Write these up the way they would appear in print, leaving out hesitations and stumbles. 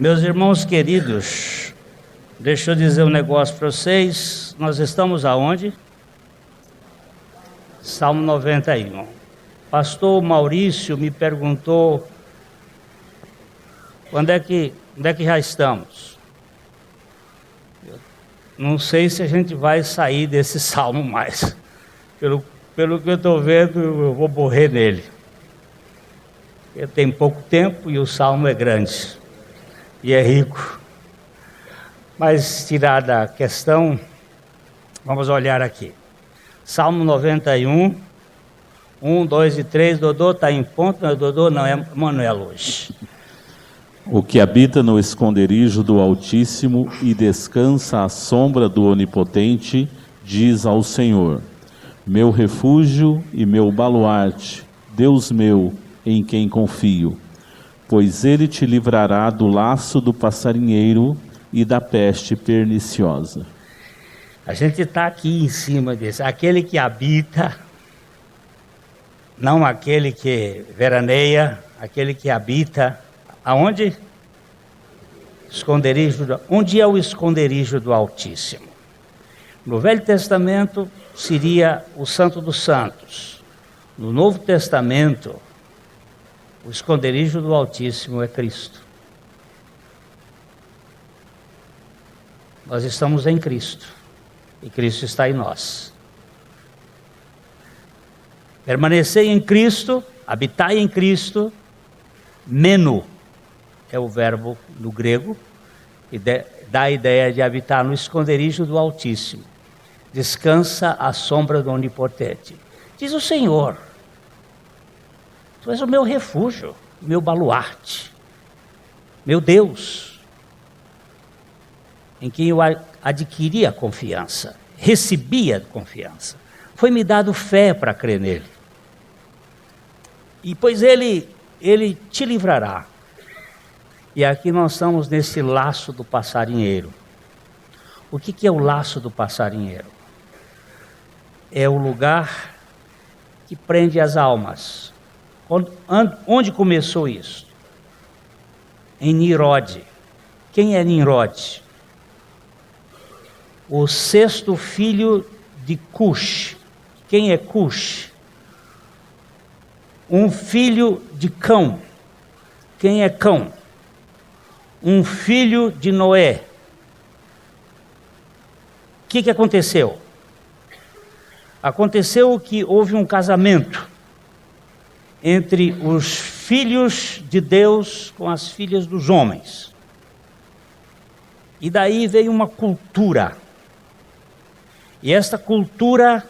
Meus irmãos queridos, deixa eu dizer um negócio para vocês. Nós estamos aonde? Salmo 91. Pastor Maurício me perguntou onde é que já estamos. Não sei se a gente vai sair desse salmo mais. Pelo que eu estou vendo, eu vou morrer nele. Ele tem pouco tempo e o salmo é grande. E é rico. Mas tirada a questão, vamos olhar aqui. Salmo 91, 1, 2 e 3. Dodô está em ponto, mas Dodô não é Manuel hoje. O que habita no esconderijo do Altíssimo e descansa à sombra do Onipotente, diz ao Senhor: meu refúgio e meu baluarte, Deus meu, em quem confio. Pois ele te livrará do laço do passarinheiro e da peste perniciosa. A gente está aqui em cima desse, aquele que habita, não aquele que veraneia, aquele que habita, aonde? Onde é o esconderijo do Altíssimo? No Velho Testamento seria o Santo dos Santos. No Novo Testamento, o esconderijo do Altíssimo é Cristo. Nós estamos em Cristo e Cristo está em nós. Permanecer em Cristo, habitar em Cristo, meno é o verbo no grego, e dá a ideia de habitar no esconderijo do Altíssimo. Descansa à sombra do Onipotente. Diz o Senhor: tu és o meu refúgio, meu baluarte, meu Deus, em quem eu adquiri a confiança, recebi a confiança. Foi-me dado fé para crer nele. E pois ele te livrará. E aqui nós estamos nesse laço do passarinheiro. O que é o laço do passarinheiro? É o lugar que prende as almas. Onde começou isso? Em Nimrod. Quem é Nimrod? O sexto filho de Cush. Quem é Cush? Um filho de Cão. Quem é Cão? Um filho de Noé. O que aconteceu? Aconteceu que houve um casamento entre os filhos de Deus com as filhas dos homens. E daí veio uma cultura. E esta cultura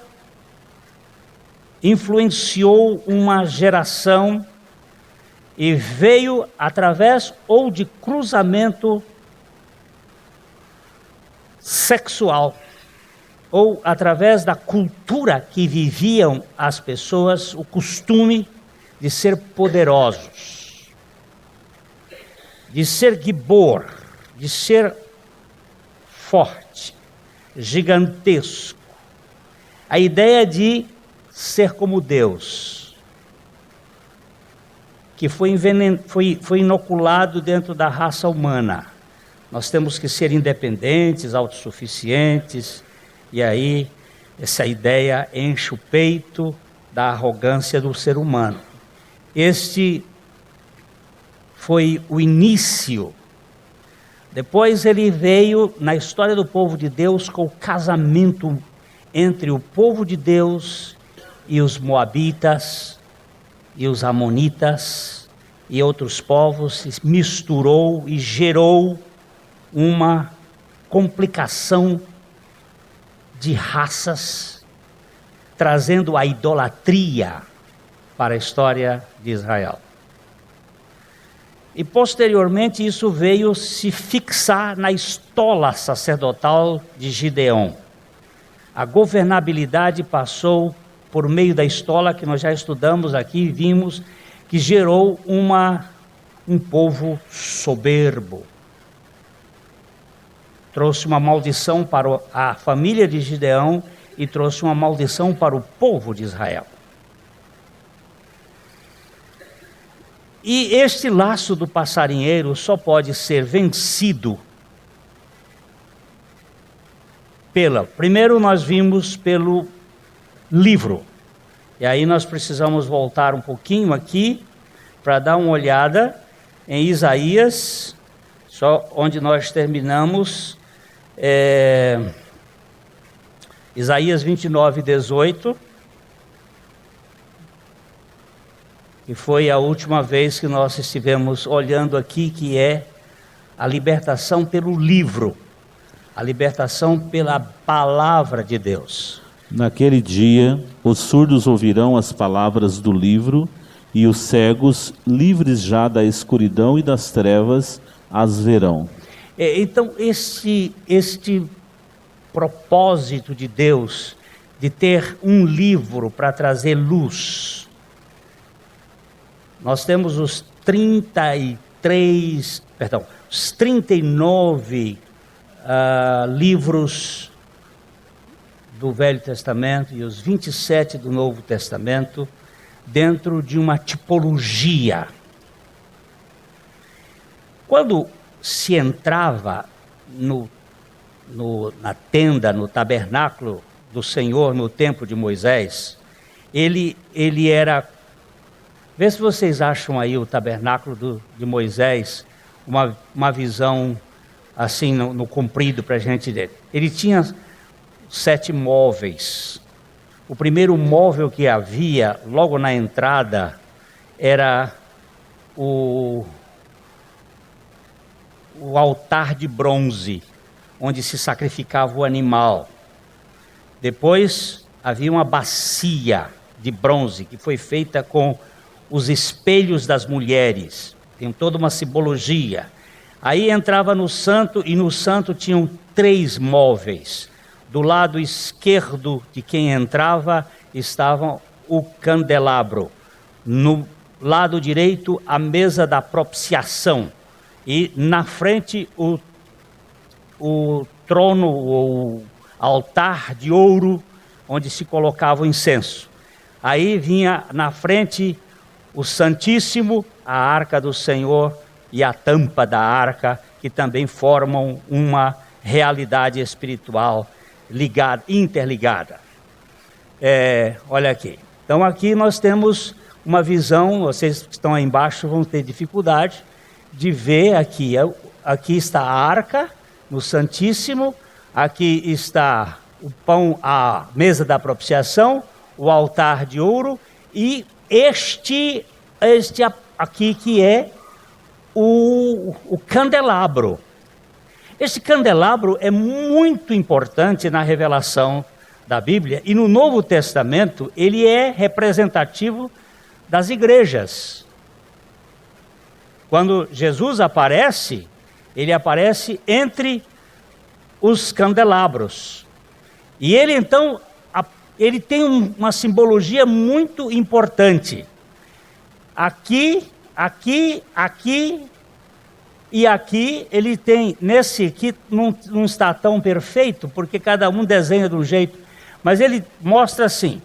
influenciou uma geração e veio através ou de cruzamento sexual, ou através da cultura que viviam as pessoas, o costume de ser poderosos, de ser gibor, de ser forte, gigantesco. A ideia de ser como Deus, que foi inoculado dentro da raça humana. Nós temos que ser independentes, autossuficientes, e aí essa ideia enche o peito da arrogância do ser humano. Este foi o início. Depois ele veio na história do povo de Deus com o casamento entre o povo de Deus e os moabitas e os amonitas e outros povos, se misturou e gerou uma complicação de raças, trazendo a idolatria para a história de Israel. E posteriormente isso veio se fixar na estola sacerdotal de Gideão. A governabilidade passou por meio da estola que nós já estudamos aqui e vimos que gerou um povo soberbo. Trouxe uma maldição para a família de Gideão e trouxe uma maldição para o povo de Israel. E este laço do passarinheiro só pode ser vencido primeiro nós vimos pelo livro. E aí nós precisamos voltar um pouquinho aqui para dar uma olhada em Isaías, só onde nós terminamos, Isaías 29, 18, que foi a última vez que nós estivemos olhando aqui, que é a libertação pelo livro, a libertação pela palavra de Deus. Naquele dia, os surdos ouvirão as palavras do livro, e os cegos, livres já da escuridão e das trevas, as verão. Então, este propósito de Deus, de ter um livro para trazer luz, nós temos os 39 livros do Velho Testamento e os 27 do Novo Testamento, dentro de uma tipologia. Quando se entrava na tenda, no tabernáculo do Senhor, no templo de Moisés, ele era... Vê se vocês acham aí o tabernáculo de Moisés, uma visão assim no comprido para a gente ver. Ele tinha 7 móveis. O primeiro móvel que havia logo na entrada era o altar de bronze, onde se sacrificava o animal. Depois havia uma bacia de bronze que foi feita com os espelhos das mulheres. Tem toda uma simbologia. Aí entrava no santo, e no santo tinham 3 móveis. Do lado esquerdo de quem entrava estava o candelabro. No lado direito, a mesa da propiciação. E na frente, o trono, ou altar de ouro, onde se colocava o incenso. Aí vinha na frente o Santíssimo, a Arca do Senhor e a tampa da arca, que também formam uma realidade espiritual interligada. Olha aqui. Então aqui nós temos uma visão, vocês que estão aí embaixo vão ter dificuldade de ver aqui. Aqui está a arca, no Santíssimo, aqui está o pão, a mesa da propiciação, o altar de ouro, e este aqui que é o candelabro. Esse candelabro é muito importante na revelação da Bíblia, e no Novo Testamento ele é representativo das igrejas. Quando Jesus aparece, ele aparece entre os candelabros. E ele então, ele tem uma simbologia muito importante. Aqui e aqui, ele tem, nesse aqui não está tão perfeito, porque cada um desenha de um jeito, mas ele mostra assim,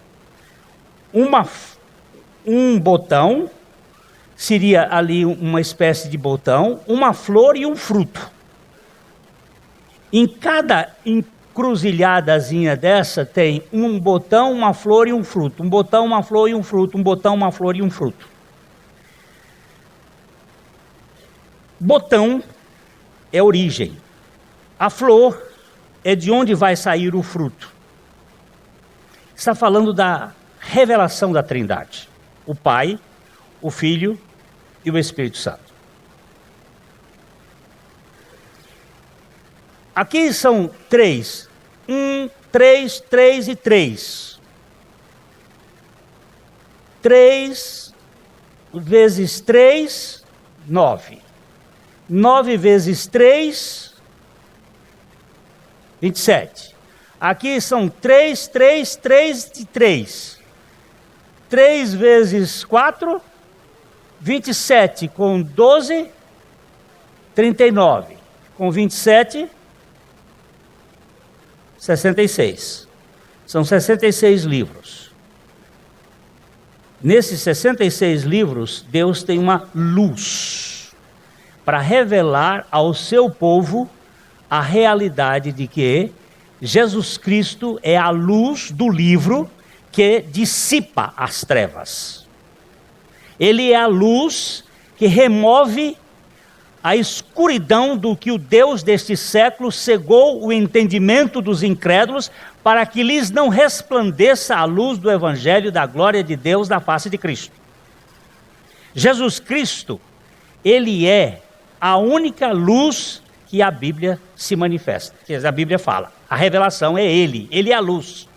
um botão, seria ali uma espécie de botão, uma flor e um fruto. Em cada encruzilhadazinha dessa tem um botão, uma flor e um fruto, um botão, uma flor e um fruto, um botão, uma flor e um fruto. Botão é origem, a flor é de onde vai sair o fruto. Está falando da revelação da Trindade, o Pai, o Filho e o Espírito Santo. Aqui são 3, 3 e 3. 3 vezes 3, 9. 9 vezes 3, 27. Aqui são 3 e 3. 3 vezes 4, 27. Com 12, 39. Com 27, 66. São 66 livros. Nesses 66 livros, Deus tem uma luz para revelar ao seu povo a realidade de que Jesus Cristo é a luz do livro que dissipa as trevas. Ele é a luz que remove a escuridão do que o Deus deste século cegou o entendimento dos incrédulos para que lhes não resplandeça a luz do Evangelho da glória de Deus na face de Cristo. Jesus Cristo, ele é a única luz que a Bíblia se manifesta, que a Bíblia fala. A revelação é ele é a luz.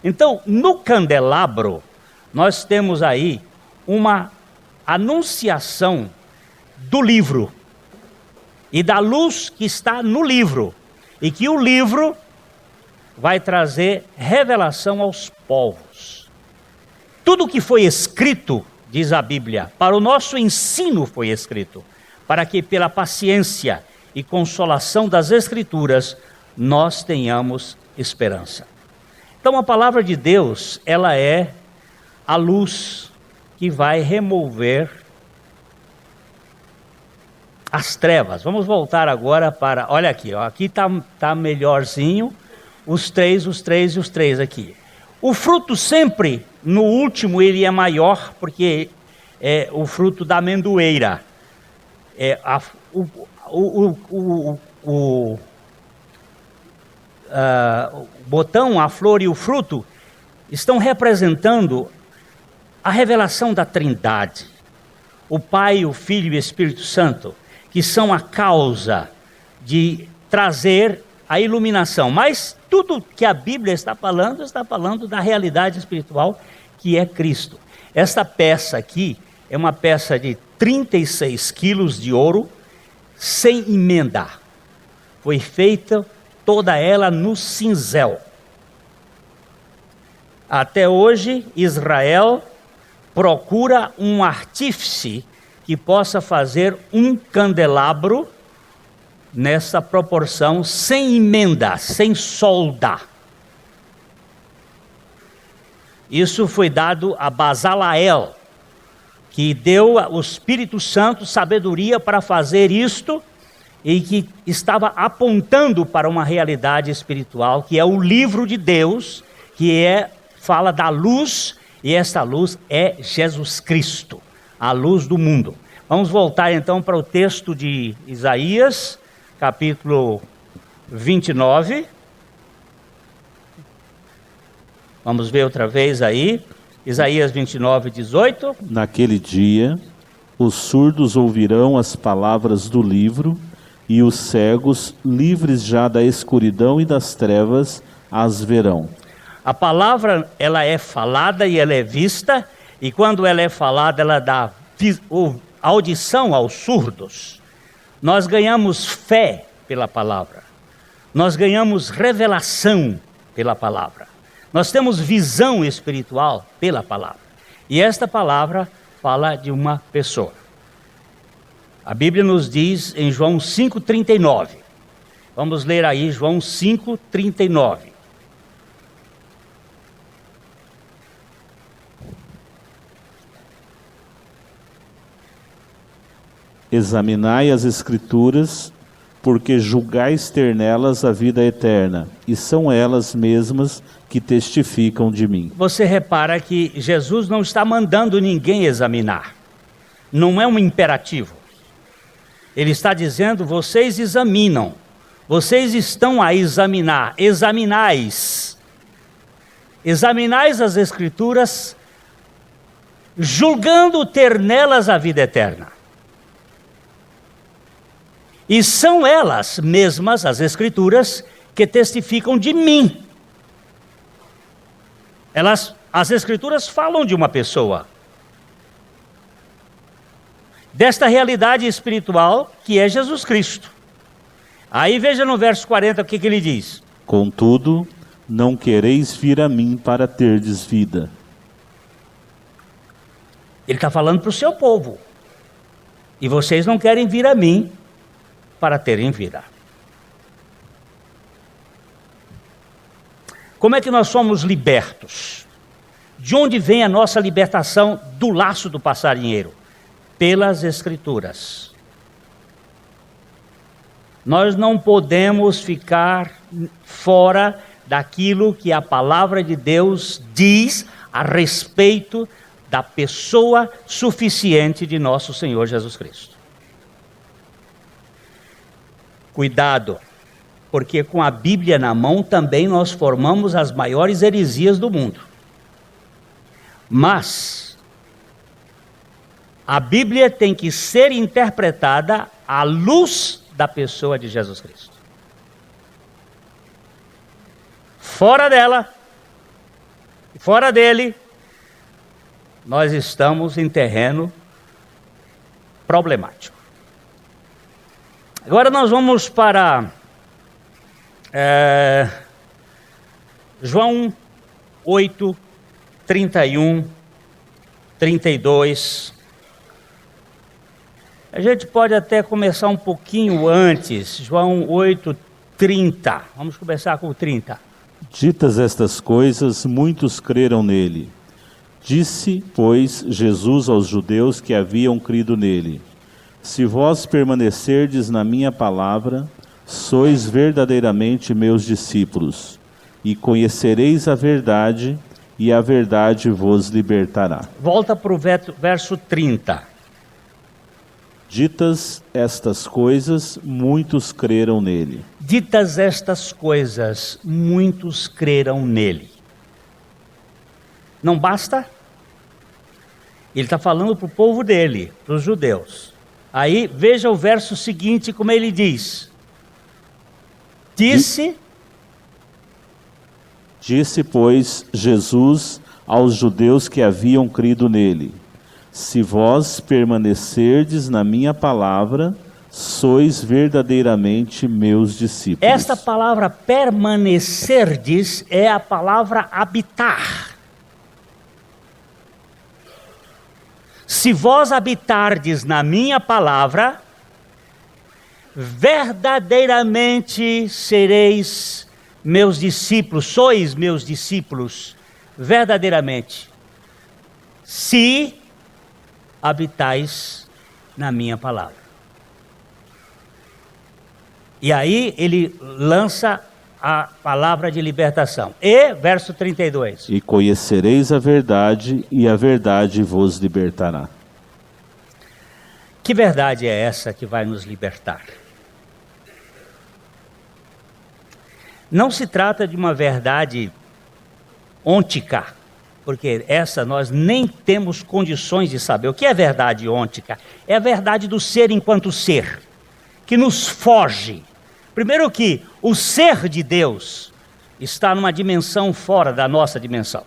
Então, no candelabro, nós temos aí uma anunciação do livro e da luz que está no livro, e que o livro vai trazer revelação aos povos. Tudo que foi escrito, diz a Bíblia, para o nosso ensino foi escrito, para que pela paciência e consolação das Escrituras nós tenhamos esperança. Então a palavra de Deus, ela é a luz que vai remover as trevas. Vamos voltar agora para, olha aqui, ó, aqui tá melhorzinho, os três aqui. O fruto sempre, no último, ele é maior, porque é o fruto da amendoeira. O botão, a flor e o fruto estão representando a revelação da Trindade. O Pai, o Filho e o Espírito Santo, que são a causa de trazer a iluminação. Mas tudo que a Bíblia está falando da realidade espiritual que é Cristo. Esta peça aqui é uma peça de 36 quilos de ouro, sem emenda. Foi feita toda ela no cinzel. Até hoje, Israel procura um artífice que possa fazer um candelabro nessa proporção, sem emenda, sem solda. Isso foi dado a Bezaleel, que deu ao Espírito Santo sabedoria para fazer isto, e que estava apontando para uma realidade espiritual, que é o livro de Deus, fala da luz, e essa luz é Jesus Cristo, a luz do mundo. Vamos voltar então para o texto de Isaías, capítulo 29. Vamos ver outra vez aí, Isaías 29, 18. Naquele dia, os surdos ouvirão as palavras do livro, e os cegos, livres já da escuridão e das trevas, as verão. A palavra, ela é falada e ela é vista, e quando ela é falada, ela dá audição aos surdos. Nós ganhamos fé pela palavra, nós ganhamos revelação pela palavra, nós temos visão espiritual pela palavra, e esta palavra fala de uma pessoa. A Bíblia nos diz em João 5,39, vamos ler aí João 5,39. Examinai as Escrituras, porque julgais ter nelas a vida eterna, e são elas mesmas que testificam de mim. Você repara que Jesus não está mandando ninguém examinar, não é um imperativo. Ele está dizendo, vocês examinam, vocês estão a examinar, examinais as Escrituras, julgando ter nelas a vida eterna. E são elas mesmas, as Escrituras, que testificam de mim. As Escrituras falam de uma pessoa, desta realidade espiritual que é Jesus Cristo. Aí veja no verso 40 o que ele diz. Contudo, não quereis vir a mim para terdes vida. Ele está falando para o seu povo. E vocês não querem vir a mim para terem vida. Como é que nós somos libertos? De onde vem a nossa libertação do laço do passarinheiro? Pelas Escrituras. Nós não podemos ficar fora daquilo que a palavra de Deus diz a respeito da pessoa suficiente de nosso Senhor Jesus Cristo. Cuidado, porque com a Bíblia na mão também nós formamos as maiores heresias do mundo. Mas a Bíblia tem que ser interpretada à luz da pessoa de Jesus Cristo. Fora dela, fora dele, nós estamos em terreno problemático. Agora nós vamos para João 8, 31, 32. A gente pode até começar um pouquinho antes, João 8, 30. Vamos começar com o 30. Ditas estas coisas, muitos creram nele. Disse, pois, Jesus aos judeus que haviam crido nele: Se vós permanecerdes na minha palavra, sois verdadeiramente meus discípulos, e conhecereis a verdade, e a verdade vos libertará. Volta para o verso 30. Ditas estas coisas, muitos creram nele. Ditas estas coisas, muitos creram nele. Não basta? Ele está falando para o povo dele, para os judeus. Aí veja o verso seguinte, como ele diz. Disse, pois, Jesus aos judeus que haviam crido nele: Se vós permanecerdes na minha palavra, sois verdadeiramente meus discípulos. Esta palavra permanecerdes é a palavra habitar. Se vós habitardes na minha palavra, verdadeiramente sereis meus discípulos, sois meus discípulos, verdadeiramente, se habitais na minha palavra. E aí ele lança a palavra de libertação. E, verso 32. E conhecereis a verdade, e a verdade vos libertará. Que verdade é essa que vai nos libertar? Não se trata de uma verdade ôntica, porque essa nós nem temos condições de saber. O que é verdade ôntica? É a verdade do ser enquanto ser, que nos foge. Primeiro que o ser de Deus está numa dimensão fora da nossa dimensão.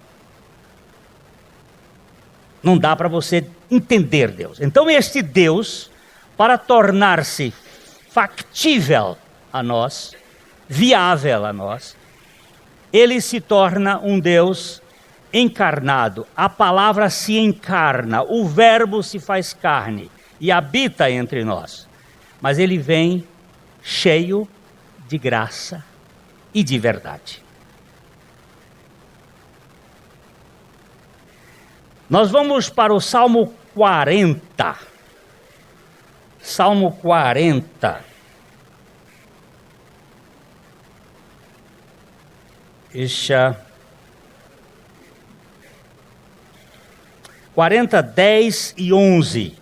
Não dá para você entender Deus. Então este Deus, para tornar-se factível a nós, viável a nós, ele se torna um Deus encarnado. A palavra se encarna, o verbo se faz carne e habita entre nós. Mas ele vem cheio de graça e de verdade. Nós vamos para o Salmo 40. Salmo 40. Deixa 40, 10 e 11.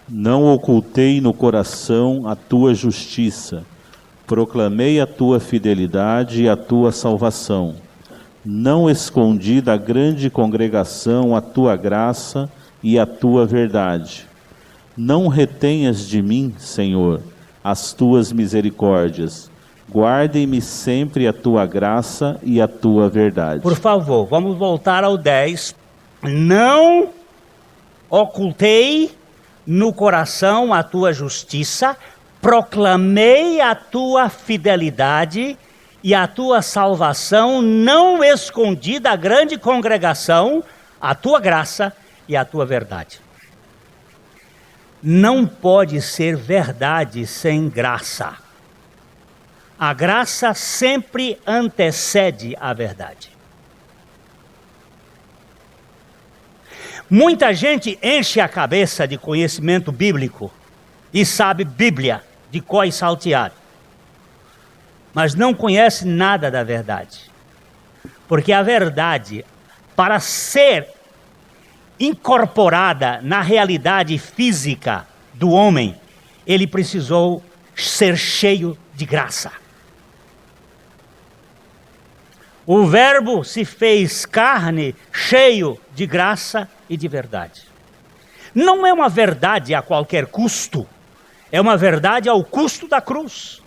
Não ocultei no coração a tua justiça, proclamei a tua fidelidade e a tua salvação. Não escondi da grande congregação a tua graça e a tua verdade. Não retenhas de mim, Senhor, as tuas misericórdias. Guardem-me sempre a tua graça e a tua verdade. Por favor, vamos voltar ao 10. Não ocultei no coração a tua justiça, proclamei a tua fidelidade e a tua salvação, não escondi da grande congregação a tua graça e a tua verdade. Não pode ser verdade sem graça. A graça sempre antecede a verdade. Muita gente enche a cabeça de conhecimento bíblico e sabe Bíblia de cor e salteado, mas não conhece nada da verdade. Porque a verdade, para ser incorporada na realidade física do homem, ele precisou ser cheio de graça. O Verbo se fez carne, cheio de graça e de verdade. Não é uma verdade a qualquer custo, é uma verdade ao custo da cruz.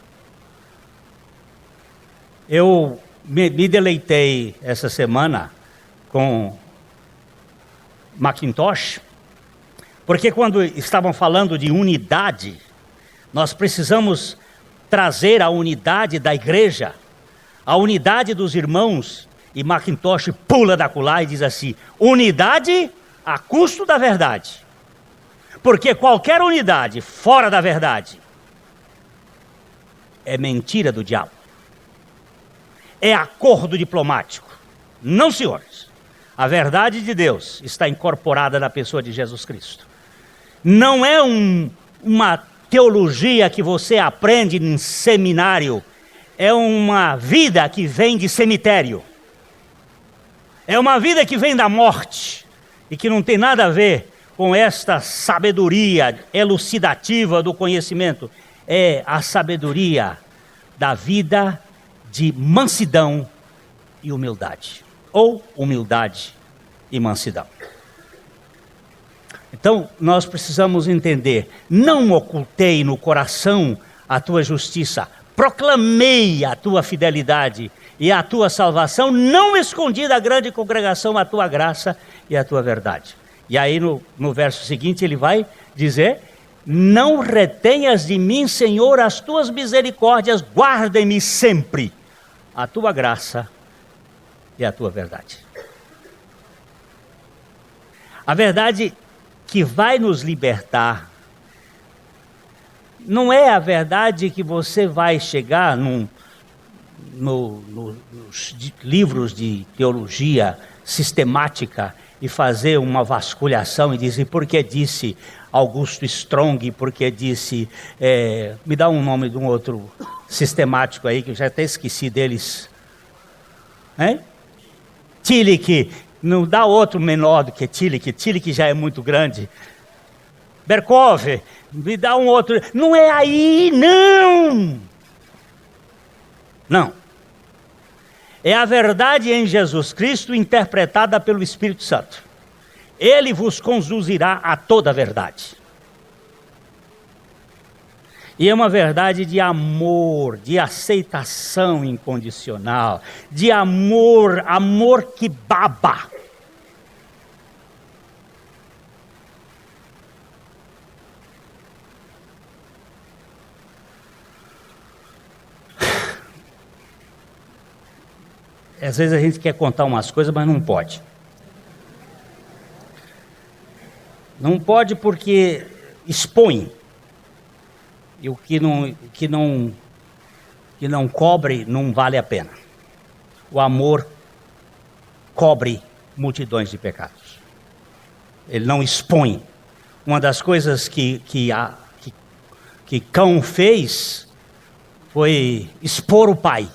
Eu me deleitei essa semana com Macintosh, porque quando estavam falando de unidade, nós precisamos trazer a unidade da igreja, a unidade dos irmãos, e Macintosh pula da acolá e diz assim: unidade a custo da verdade. Porque qualquer unidade fora da verdade é mentira do diabo. É acordo diplomático. Não, senhores. A verdade de Deus está incorporada na pessoa de Jesus Cristo. Não é uma teologia que você aprende em seminário. É uma vida que vem de cemitério. É uma vida que vem da morte e que não tem nada a ver com esta sabedoria elucidativa do conhecimento. É a sabedoria da vida de mansidão e humildade. Ou humildade e mansidão. Então, nós precisamos entender: não ocultei no coração a tua justiça, proclamei a tua fidelidade e a tua salvação, não escondi da grande congregação a tua graça e a tua verdade. E aí no verso seguinte ele vai dizer: não retenhas de mim, Senhor, as tuas misericórdias, guarda-me sempre a tua graça e a tua verdade. A verdade que vai nos libertar não é a verdade que você vai chegar nos livros de teologia sistemática e fazer uma vasculhação e dizer: porque disse Augusto Strong, porque disse, me dá um nome de um outro sistemático aí, que eu já até esqueci deles, Tillich, não dá outro menor do que Tillich já é muito grande, Berkov, me dá um outro, não é aí, não, é a verdade em Jesus Cristo interpretada pelo Espírito Santo. Ele vos conduzirá a toda a verdade. E é uma verdade de amor, de aceitação incondicional, de amor que baba. Às vezes a gente quer contar umas coisas, mas não pode. Não pode porque expõe. E o que não cobre não vale a pena. O amor cobre multidões de pecados. Ele não expõe. Uma das coisas que Cão fez foi expor o pai.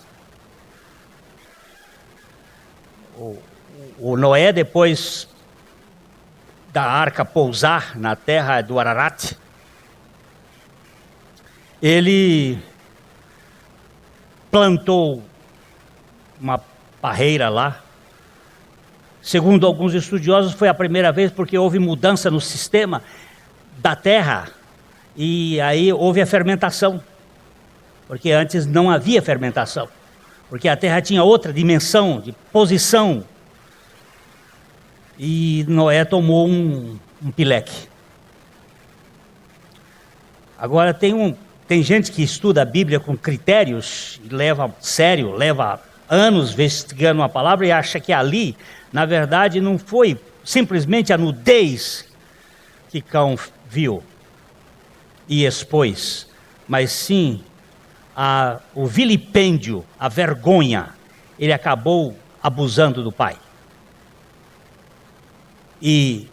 O Noé, depois da arca pousar na terra do Ararat, ele plantou uma parreira lá. Segundo alguns estudiosos, foi a primeira vez porque houve mudança no sistema da terra e aí houve a fermentação, porque antes não havia fermentação, porque a terra tinha outra dimensão de posição. E Noé tomou um pileque. Agora tem gente que estuda a Bíblia com critérios, e leva anos investigando uma palavra e acha que ali, na verdade, não foi simplesmente a nudez que Cão viu e expôs, mas sim o vilipêndio, a vergonha. Ele acabou abusando do pai. E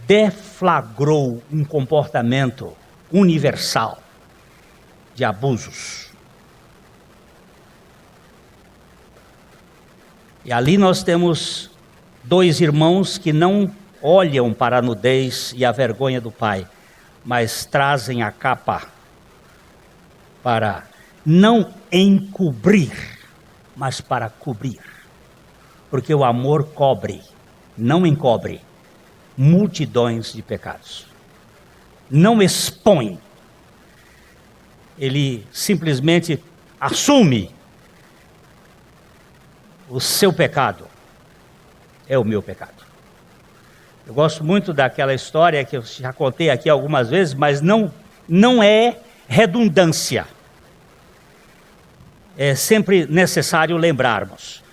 deflagrou um comportamento universal de abusos. E ali nós temos dois irmãos que não olham para a nudez e a vergonha do pai, mas trazem a capa para não encobrir, mas para cobrir. Porque o amor cobre, não encobre multidões de pecados. Não expõe. Ele simplesmente assume o seu pecado. É o meu pecado. Eu gosto muito daquela história que eu já contei aqui algumas vezes, mas não é redundância. É sempre necessário lembrarmos.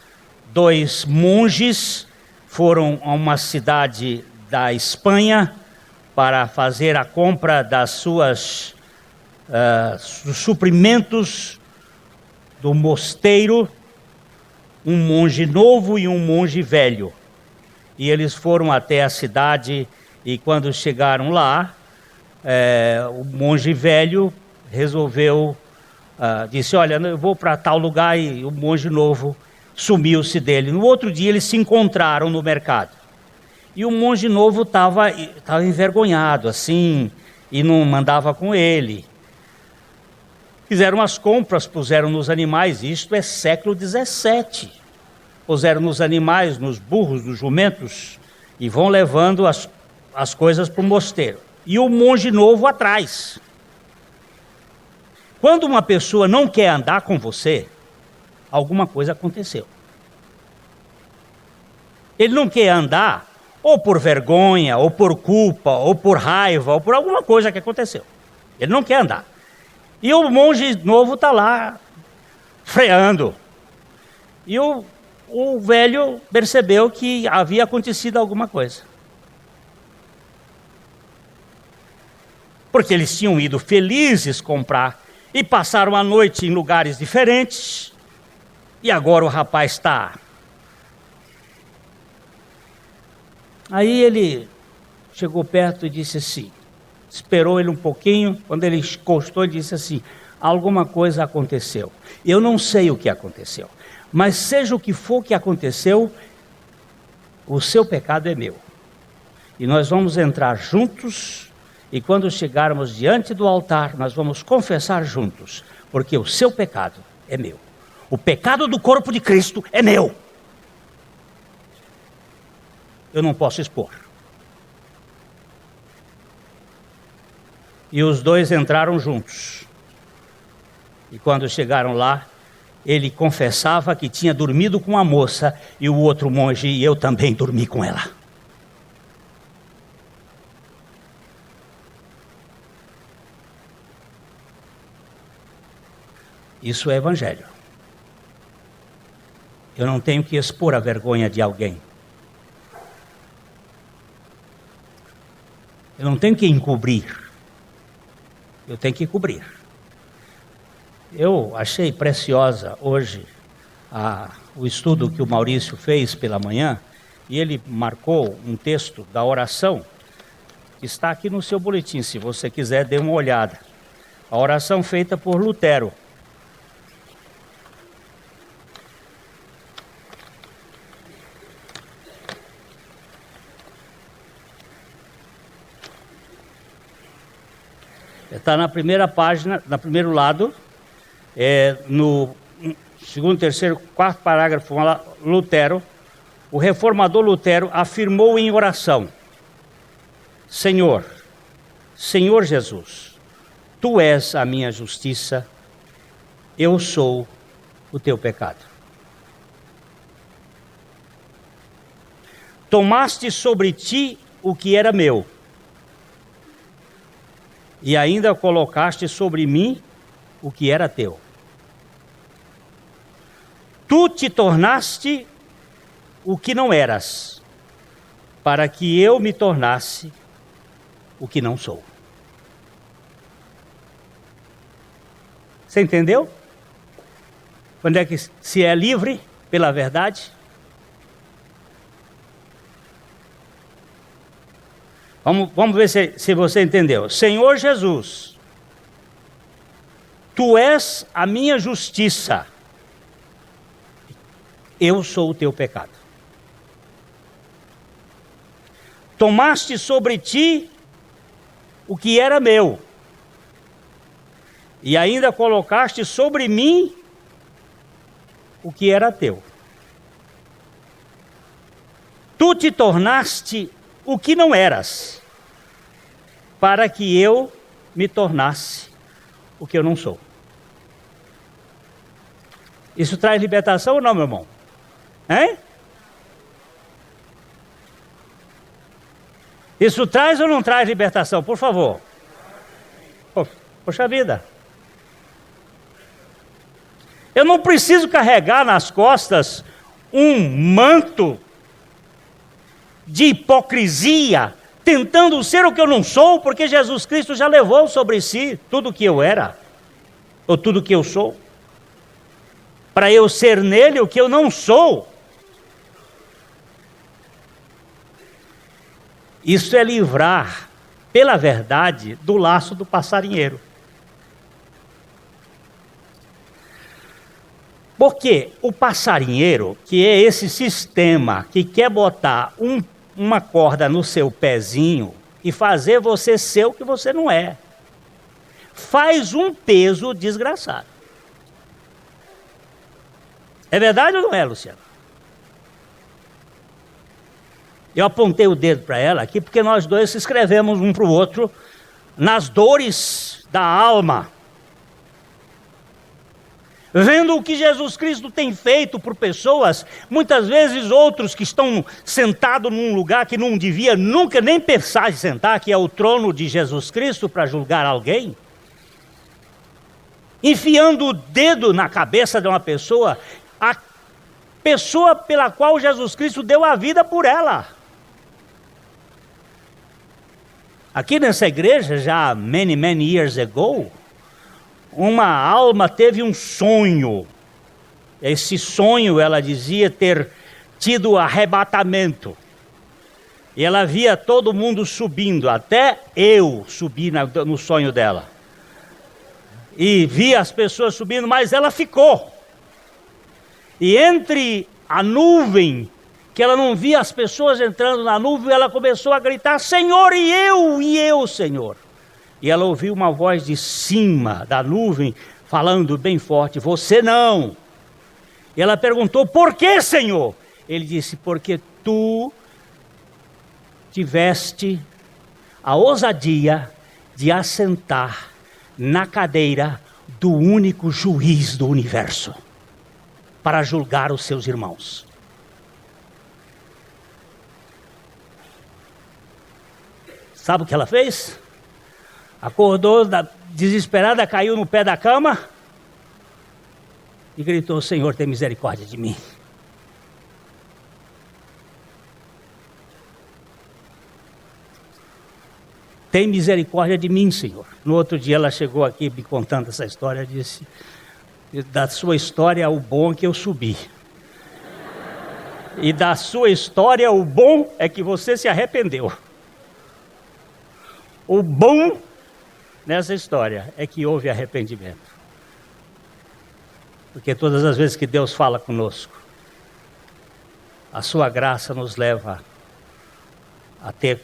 Dois monges foram a uma cidade da Espanha para fazer a compra das dos suprimentos do mosteiro, um monge novo e um monge velho. E eles foram até a cidade e quando chegaram lá, o monge velho resolveu, disse, olha, eu vou para tal lugar, e o monge novo sumiu-se dele. No outro dia eles se encontraram no mercado. E o monge novo estava envergonhado, assim, e não mandava com ele. Fizeram as compras, puseram nos animais, isto é século XVII. Puseram nos animais, nos burros, nos jumentos, e vão levando as coisas para o mosteiro. E o monge novo atrás. Quando uma pessoa não quer andar com você, alguma coisa aconteceu. Ele não quer andar ou por vergonha, ou por culpa, ou por raiva, ou por alguma coisa que aconteceu. Ele não quer andar. E o monge novo está lá, freando. E o velho percebeu que havia acontecido alguma coisa. Porque eles tinham ido felizes comprar e passaram a noite em lugares diferentes. E agora o rapaz está. Aí ele chegou perto e disse assim, esperou ele um pouquinho, quando ele encostou, ele disse assim, alguma coisa aconteceu. Eu não sei o que aconteceu, mas seja o que for que aconteceu, o seu pecado é meu. E nós vamos entrar juntos, e quando chegarmos diante do altar, nós vamos confessar juntos, porque o seu pecado é meu. O pecado do corpo de Cristo é meu. Eu não posso expor. E os dois entraram juntos. E quando chegaram lá, ele confessava que tinha dormido com a moça e o outro monge, e eu também dormi com ela. Isso é evangelho. Eu não tenho que expor a vergonha de alguém. Eu não tenho que encobrir. Eu tenho que cobrir. Eu achei preciosa hoje o estudo que o Maurício fez pela manhã, e ele marcou um texto da oração, que está aqui no seu boletim, se você quiser, dê uma olhada. A oração feita por Lutero. Está na primeira página, no primeiro lado, no segundo, terceiro, quarto parágrafo, Lutero, o reformador Lutero afirmou em oração, Senhor Jesus, Tu és a minha justiça, eu sou o teu pecado. Tomaste sobre ti o que era meu, e ainda colocaste sobre mim o que era teu. Tu te tornaste o que não eras, para que eu me tornasse o que não sou. Você entendeu? Quando é que se é livre pela verdade? Vamos ver se você entendeu. Senhor Jesus, tu és a minha justiça. Eu sou o teu pecado. Tomaste sobre ti o que era meu, e ainda colocaste sobre mim o que era teu. Tu te tornaste o que não eras, para que eu me tornasse o que eu não sou. Isso traz libertação ou não, meu irmão? Hein? Isso traz ou não traz libertação? Por favor. Poxa vida. Eu não preciso carregar nas costas um manto de hipocrisia, tentando ser o que eu não sou, porque Jesus Cristo já levou sobre si tudo o que eu era, ou tudo o que eu sou, para eu ser nele o que eu não sou. Isso é livrar, pela verdade, do laço do passarinheiro. Porque o passarinheiro, que é esse sistema que quer botar uma corda no seu pezinho e fazer você ser o que você não é, faz um peso desgraçado. É verdade ou não é, Luciano? Eu apontei o dedo para ela aqui porque nós dois se escrevemos um para o outro nas dores da alma. Vendo o que Jesus Cristo tem feito por pessoas, muitas vezes outros que estão sentados num lugar que não devia nunca nem pensar em sentar, que é o trono de Jesus Cristo para julgar alguém, enfiando o dedo na cabeça de uma pessoa, a pessoa pela qual Jesus Cristo deu a vida por ela. Aqui nessa igreja, já many years ago, uma alma teve um sonho. Esse sonho, ela dizia ter tido arrebatamento. E ela via todo mundo subindo, até eu subi no sonho dela. E via as pessoas subindo, mas ela ficou. E entre a nuvem, que ela não via as pessoas entrando na nuvem, ela começou a gritar: Senhor, e eu, Senhor. E ela ouviu uma voz de cima da nuvem, falando bem forte: você não. E ela perguntou: por que, Senhor? Ele disse: porque tu tiveste a ousadia de assentar na cadeira do único juiz do universo, para julgar os seus irmãos. Sabe o que ela fez? Acordou desesperada, caiu no pé da cama e gritou: Senhor, tem misericórdia de mim. Tem misericórdia de mim, Senhor. No outro dia ela chegou aqui me contando essa história e disse: da sua história o bom é que eu subi. E da sua história o bom é que você se arrependeu. O bom nessa história é que houve arrependimento. Porque todas as vezes que Deus fala conosco, a sua graça nos leva a ter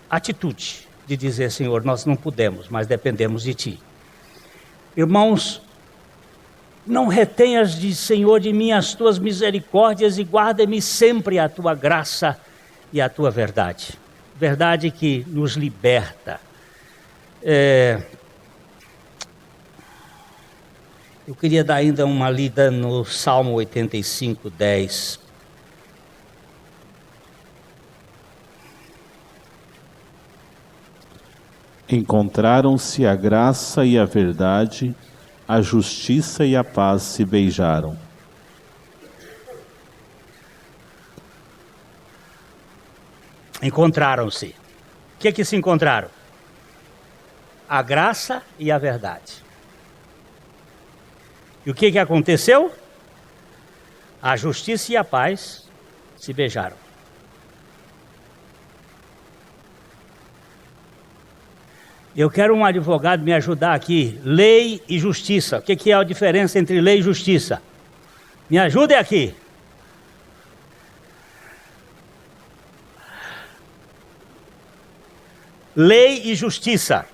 atitude de dizer: Senhor, nós não podemos, mas dependemos de Ti. Irmãos, não retenhas, Senhor, de mim as Tuas misericórdias e guarda-me sempre a Tua graça e a Tua verdade. Verdade que nos liberta. Eu queria dar ainda uma lida no Salmo 85, 10. Encontraram-se a graça e a verdade, a justiça e a paz se beijaram. Encontraram-se. O que é que se encontraram? A graça e a verdade. E o que é que aconteceu? A justiça e a paz se beijaram. Eu quero um advogado me ajudar aqui. Lei e justiça. O que é a diferença entre lei e justiça? Me ajudem aqui. Lei e justiça.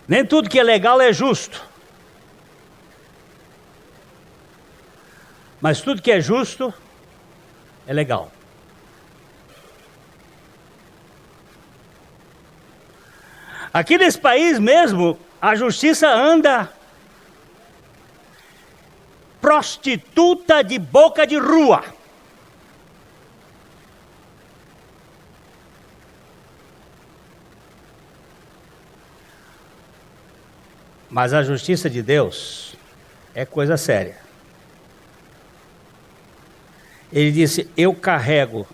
Nem tudo que é legal é justo. Mas tudo que é justo é legal. Aqui nesse país mesmo, a justiça anda prostituta de boca de rua. Mas a justiça de Deus é coisa séria. Ele disse: eu carrego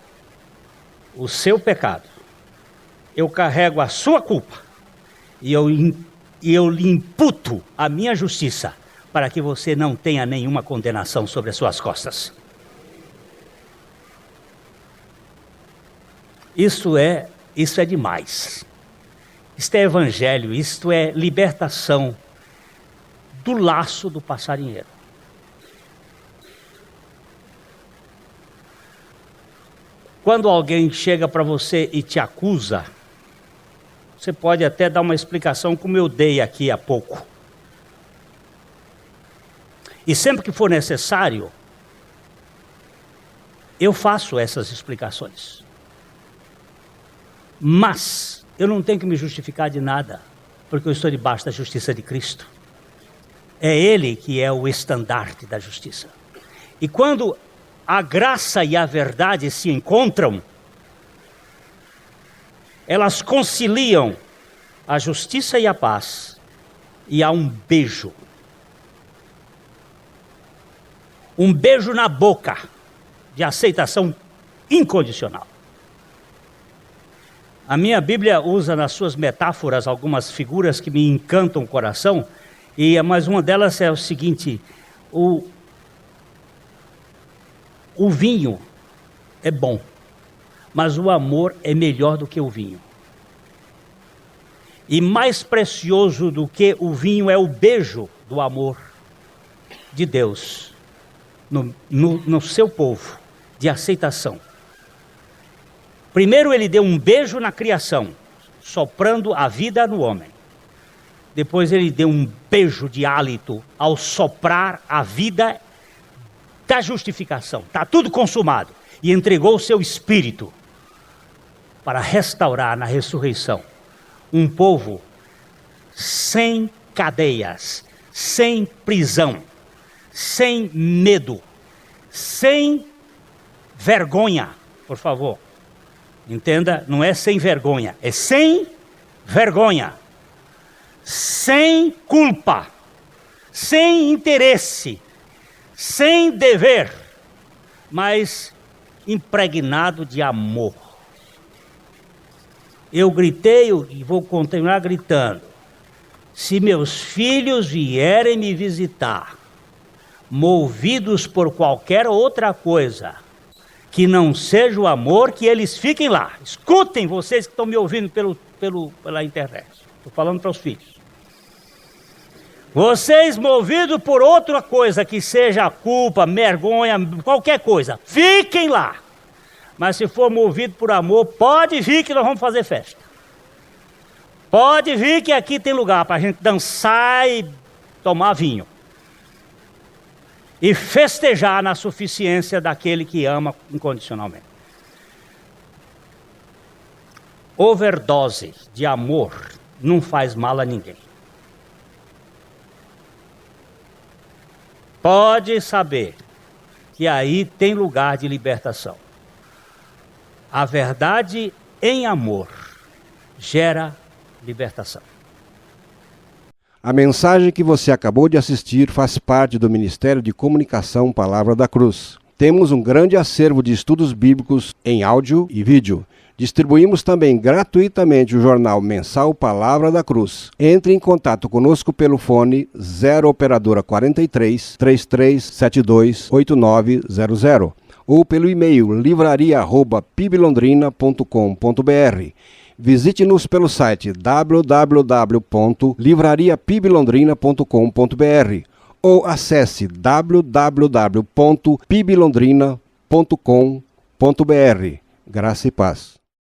o seu pecado, eu carrego a sua culpa, e eu lhe imputo a minha justiça, para que você não tenha nenhuma condenação sobre as suas costas. Isso é demais. Isto é evangelho, isto é libertação do laço do passarinheiro. Quando alguém chega para você e te acusa, você pode até dar uma explicação como eu dei aqui há pouco. E sempre que for necessário, eu faço essas explicações. Mas eu não tenho que me justificar de nada, porque eu estou debaixo da justiça de Cristo. É Ele que é o estandarte da justiça. E quando a graça e a verdade se encontram, elas conciliam a justiça e a paz, e há um beijo. Um beijo na boca de aceitação incondicional. A minha Bíblia usa nas suas metáforas algumas figuras que me encantam o coração, mas uma delas é o seguinte: o vinho é bom, mas o amor é melhor do que o vinho. E mais precioso do que o vinho é o beijo do amor de Deus no seu povo, de aceitação. Primeiro ele deu um beijo na criação, soprando a vida no homem. Depois ele deu um beijo de hálito ao soprar a vida da justificação. Está tudo consumado. E entregou o seu espírito para restaurar na ressurreição um povo sem cadeias, sem prisão, sem medo, sem vergonha, por favor. Entenda, não é sem vergonha, é sem vergonha, sem culpa, sem interesse, sem dever, mas impregnado de amor. Eu gritei e vou continuar gritando: se meus filhos vierem me visitar, movidos por qualquer outra coisa que não seja o amor, que eles fiquem lá. Escutem, vocês que estão me ouvindo pela internet. Estou falando para os filhos. Vocês movidos por outra coisa, que seja culpa, vergonha, qualquer coisa, fiquem lá. Mas se for movido por amor, pode vir que nós vamos fazer festa. Pode vir que aqui tem lugar para a gente dançar e tomar vinho. E festejar na suficiência daquele que ama incondicionalmente. Overdose de amor não faz mal a ninguém. Pode saber que aí tem lugar de libertação. A verdade em amor gera libertação. A mensagem que você acabou de assistir faz parte do Ministério de Comunicação Palavra da Cruz. Temos um grande acervo de estudos bíblicos em áudio e vídeo. Distribuímos também gratuitamente o jornal mensal Palavra da Cruz. Entre em contato conosco pelo fone 0 operadora 43 3372 8900 ou pelo e-mail livraria@piblondrina.com.br. Visite-nos pelo site www.livrariapiblondrina.com.br ou acesse www.piblondrina.com.br. Graça e paz.